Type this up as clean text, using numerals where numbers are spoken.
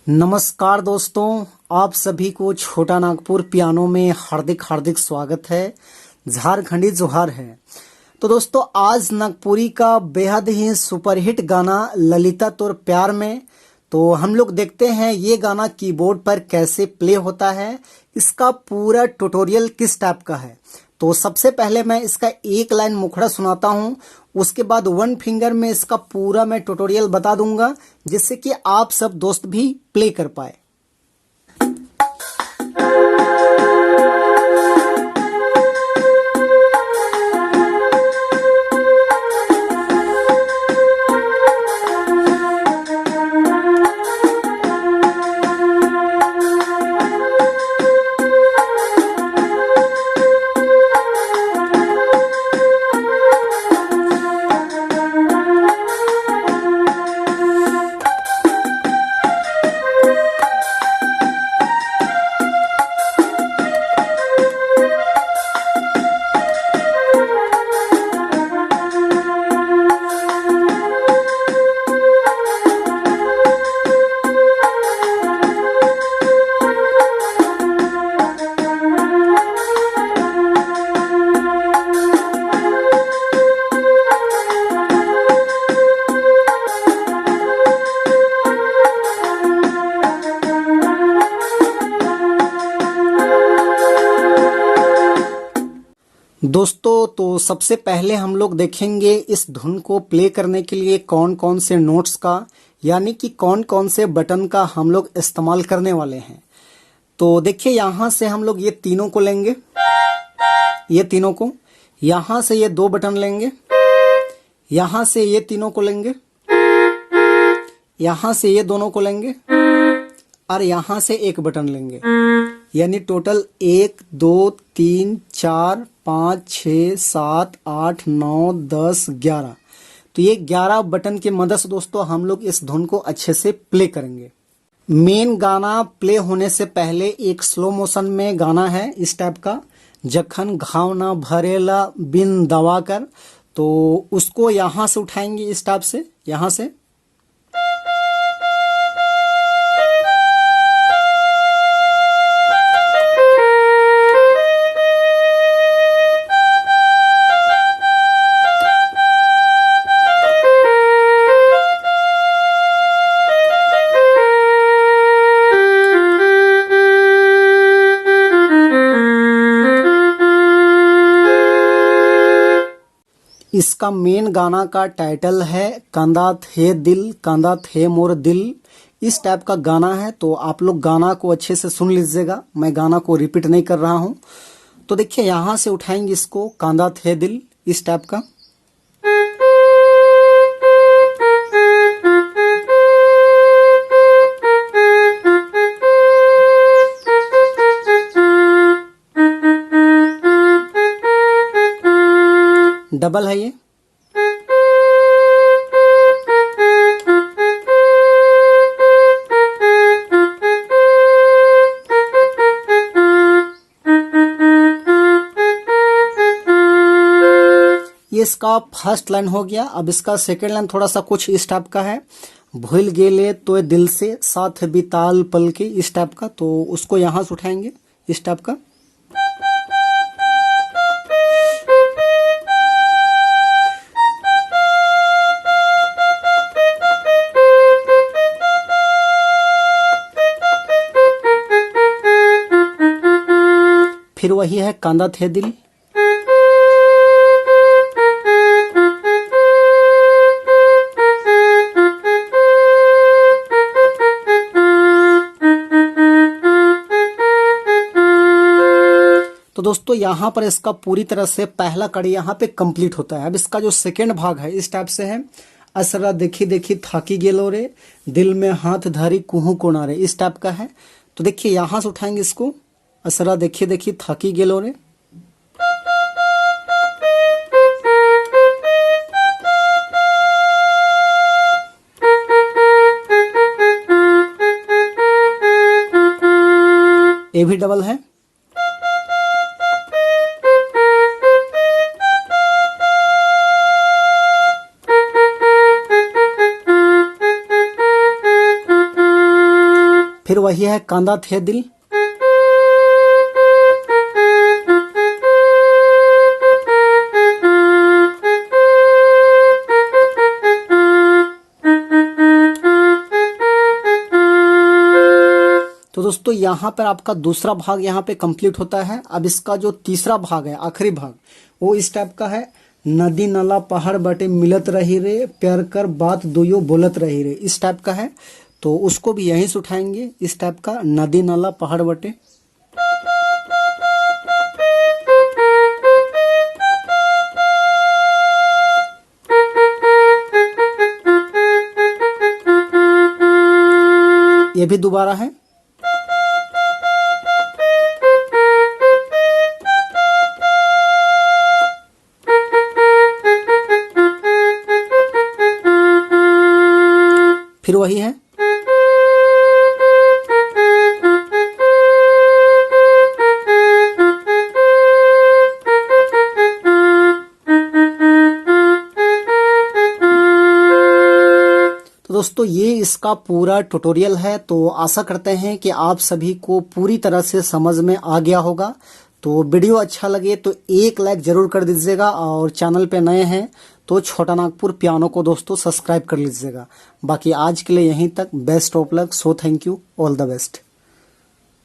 नमस्कार दोस्तों, आप सभी को छोटा नागपुर पियानो में हार्दिक हार्दिक स्वागत है। झारखंडी जोहार है। तो दोस्तों, आज नागपुरी का बेहद ही सुपरहिट गाना ललिता तोर प्यार में, तो हम लोग देखते हैं ये गाना कीबोर्ड पर कैसे प्ले होता है, इसका पूरा ट्यूटोरियल किस टाइप का है। तो सबसे पहले मैं इसका एक लाइन मुखड़ा सुनाता हूँ, उसके बाद वन फिंगर में इसका पूरा मैं ट्यूटोरियल बता दूंगा, जिससे कि आप सब दोस्त भी प्ले कर पाए। दोस्तों, तो सबसे पहले हम लोग देखेंगे इस धुन को प्ले करने के लिए कौन कौन से नोट्स का, यानी कि कौन कौन से बटन का हम लोग इस्तेमाल करने वाले हैं। तो देखिए, यहाँ से हम लोग ये तीनों को लेंगे, ये तीनों को, यहाँ से ये दो बटन लेंगे, यहाँ से ये तीनों को लेंगे, यहाँ से ये दोनों को लेंगे और यहाँ से एक बटन लेंगे, यानी टोटल 1 2 3 4 5 6 7 8 9 10 11। तो ये 11 बटन की मदद से दोस्तों हम लोग इस धुन को अच्छे से प्ले करेंगे। मेन गाना प्ले होने से पहले एक स्लो मोशन में गाना है इस टाइप का, जखन घाव ना भरेला बिन दवा कर। तो उसको यहाँ से उठाएंगे इस टाइप से, यहाँ से इसका मेन गाना का टाइटल है कांदा थे दिल, कांदा थे मोर दिल। इस टाइप का गाना है, तो आप लोग गाना को अच्छे से सुन लीजिएगा, मैं गाना को रिपीट नहीं कर रहा हूं। तो देखिए, यहां से उठाएंगे इसको, कांदा थे दिल, इस टाइप का। डबल है ये। ये इसका फर्स्ट लाइन हो गया। अब इसका सेकंड लाइन थोड़ा सा कुछ इस टाइप का है, भूल गेले तो दिल से साथ बिताल पल के, इस टाइप का। तो उसको यहां से उठाएंगे इस टाइप का। फिर वही है कांदा थे दिल। तो दोस्तों, यहाँ पर इसका पूरी तरह से पहला कड़ी यहाँ पे कंप्लीट होता है। अब इसका जो सेकेंड भाग है इस टाइप से है, असरा देखी देखी थाकी गेलो रे, दिल में हाथ धरी कुहू कोना रे, इस टाइप का है। तो देखिए, यहाँ से उठाएंगे इसको, असरा देखी देखी थाकी गेलो रे। ये भी डबल है। फिर वही है कांदा थे दिल, तो दोस्तों यहाँ पर आपका दूसरा भाग यहाँ पे कंप्लीट होता है। अब इसका जो तीसरा भाग है, आखिरी भाग, वो इस टाइप का है। नदी नाला पहाड़ बटे मिलत रही रे, प्यार कर बात दुयो बोलत रही रे, इस टाइप का है। तो उसको भी यहीं से उठाएंगे, इस टाइप का, नदी नाला पहाड़ बटे। ये भी दोबारा है। फिर वही है। तो दोस्तों ये इसका पूरा ट्यूटोरियल है। तो आशा करते हैं कि आप सभी को पूरी तरह से समझ में आ गया होगा। तो वीडियो अच्छा लगे तो एक लाइक जरूर कर दीजिएगा, और चैनल पे नए हैं तो छोटा नागपुर पियानो को दोस्तों सब्सक्राइब कर लीजिएगा। बाकी आज के लिए यहीं तक। Best of luck. So thank you, all the best.